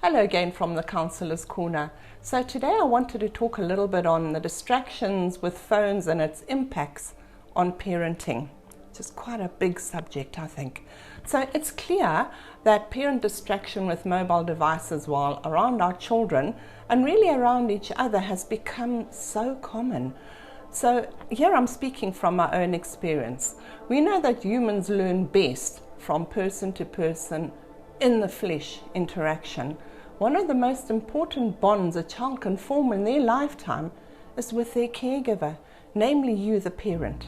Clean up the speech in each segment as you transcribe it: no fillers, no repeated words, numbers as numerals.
Hello again from the Counsellor's Corner. So today I wanted to talk a little bit on the distractions with phones and its impacts on parenting, which is quite a big subject, I think. So it's clear that parent distraction with mobile devices while around our children and really around each other has become so common. So here I'm speaking from my own experience. We know that humans learn best from person to person in the flesh interaction. One of the most important bonds a child can form in their lifetime is with their caregiver, namely you, the parent.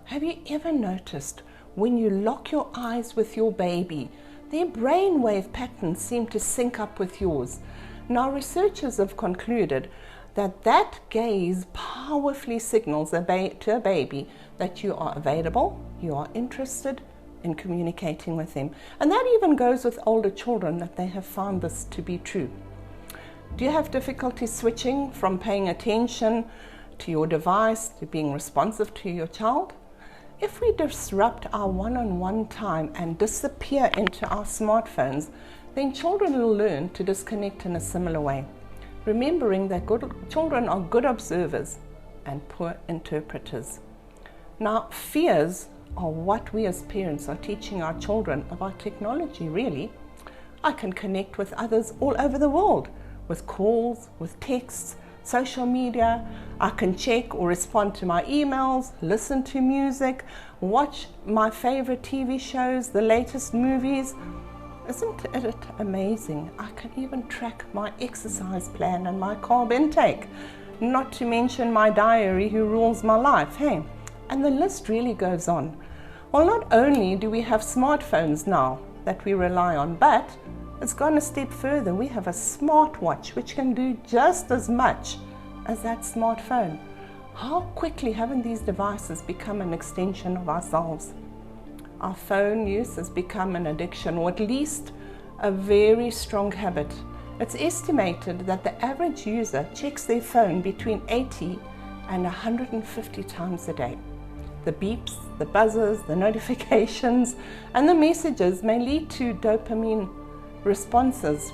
Have you ever noticed when you lock your eyes with your baby, their brainwave patterns seem to sync up with yours? Now, researchers have concluded that gaze powerfully signals to a baby that you are available, you are interested in communicating with them. And that even goes with older children, that they have found this to be true. Do you have difficulty switching from paying attention to your device to being responsive to your child? If we disrupt our one-on-one time and disappear into our smartphones, then children will learn to disconnect in a similar way, remembering that children are good observers and poor interpreters. Now, fears are what we as parents are teaching our children about technology, really. I can connect with others all over the world with calls, with texts, social media. I can check or respond to my emails, listen to music, watch my favorite TV shows, the latest movies. Isn't it amazing? I can even track my exercise plan and my carb intake, not to mention my diary who rules my life, hey? And the list really goes on. Well, not only do we have smartphones now that we rely on, but it's gone a step further. We have a smartwatch which can do just as much as that smartphone. How quickly haven't these devices become an extension of ourselves? Our phone use has become an addiction, or at least a very strong habit. It's estimated that the average user checks their phone between 80 and 150 times a day. The beeps, the buzzers, the notifications, and the messages may lead to dopamine responses.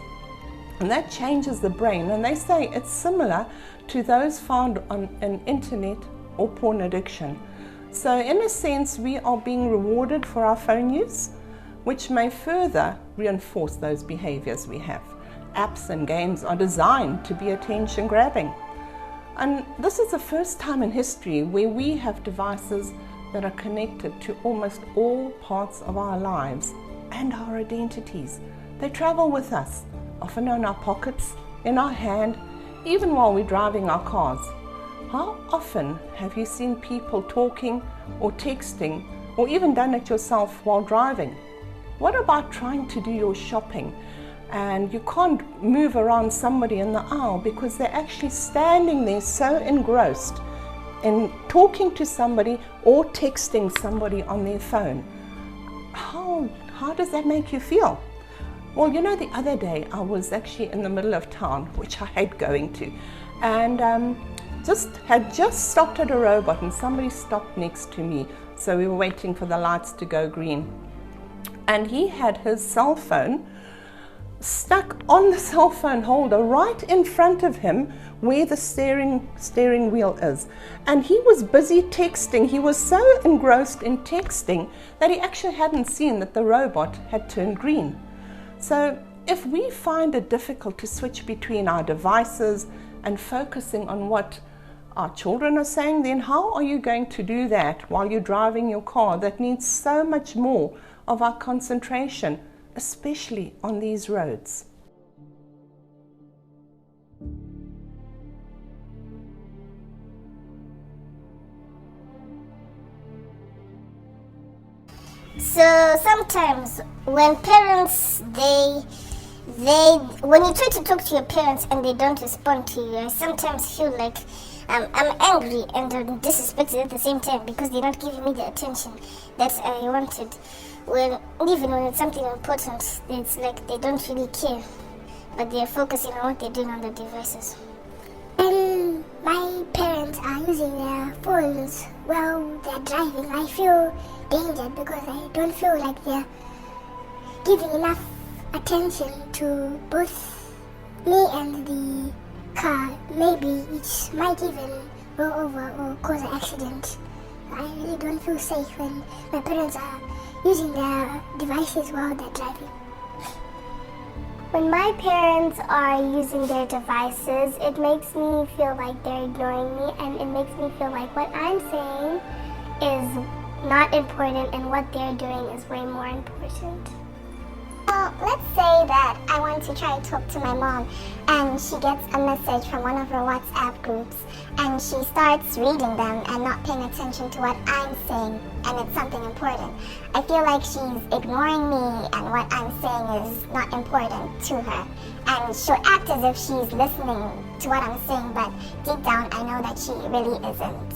And that changes the brain. And they say it's similar to those found on an internet or porn addiction. So in a sense, we are being rewarded for our phone use, which may further reinforce those behaviors we have. Apps and games are designed to be attention grabbing. And this is the first time in history where we have devices that are connected to almost all parts of our lives and our identities. They travel with us, often in our pockets, in our hand, even while we're driving our cars. How often have you seen people talking or texting, or even done it yourself while driving? What about trying to do your shopping and you can't move around somebody in the aisle because they're actually standing there so engrossed in talking to somebody or texting somebody on their phone? How does that make you feel? Well, you know, the other day I was actually in the middle of town, which I hate going to, and had just stopped at a robot and somebody stopped next to me. So we were waiting for the lights to go green. And he had his cell phone stuck on the cell phone holder right in front of him where the steering wheel is. And he was busy texting. He was so engrossed in texting that he actually hadn't seen that the robot had turned green. So if we find it difficult to switch between our devices and focusing on what our children are saying, then how are you going to do that while you're driving your car that needs so much more of our concentration, especially on these roads? So sometimes when parents, when you try to talk to your parents and they don't respond to you, I sometimes feel like I'm angry and I'm disrespected at the same time because they're not giving me the attention that I wanted. Even when it's something important, it's like they don't really care, but they're focusing on what they're doing on the devices. When my parents are using their phones while they're driving, I feel danger because I don't feel like they're giving enough attention to both me and the car, maybe it might even go over or cause an accident. I really don't feel safe when my parents are using their devices while they're driving. When my parents are using their devices, it makes me feel like they're ignoring me, and it makes me feel like what I'm saying is not important and what they're doing is way more important. Well, let's say that I want to try to talk to my mom and she gets a message from one of her WhatsApp groups and she starts reading them and not paying attention to what I'm saying, and it's something important. I feel like she's ignoring me and what I'm saying is not important to her. And she'll act as if she's listening to what I'm saying, but deep down I know that she really isn't.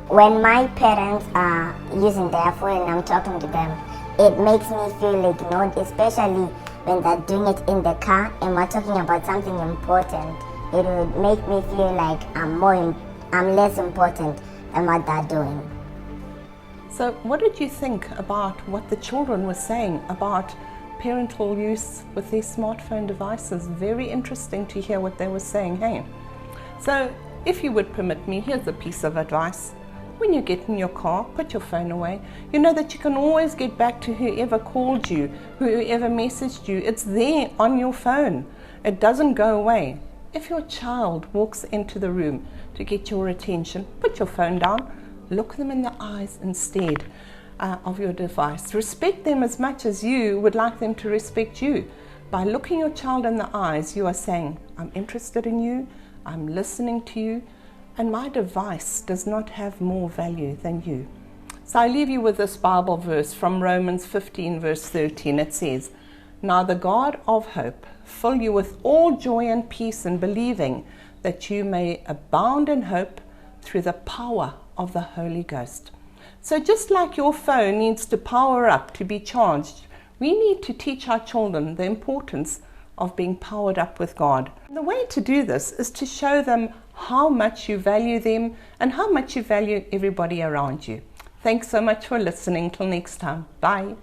When my parents are using their phone and I'm talking to them, it makes me feel ignored, especially when they're doing it in the car and we're talking about something important. It would make me feel like I'm less important than what they're doing. So what did you think about what the children were saying about parental use with their smartphone devices? Very interesting to hear what they were saying, hey? So if you would permit me, here's a piece of advice. When you get in your car, put your phone away. You know that you can always get back to whoever called you, whoever messaged you. It's there on your phone. It doesn't go away. If your child walks into the room to get your attention, put your phone down. Look them in the eyes instead of your device. Respect them as much as you would like them to respect you. By looking your child in the eyes, you are saying, I'm interested in you, I'm listening to you, and my device does not have more value than you. So I leave you with this Bible verse from Romans 15 verse 13. It says, Now the God of hope fill you with all joy and peace in believing, that you may abound in hope through the power of the Holy Ghost. So just like your phone needs to power up to be charged, we need to teach our children the importance of being powered up with God. And the way to do this is to show them how much you value them and how much you value everybody around you. Thanks so much for listening. Till next time. Bye.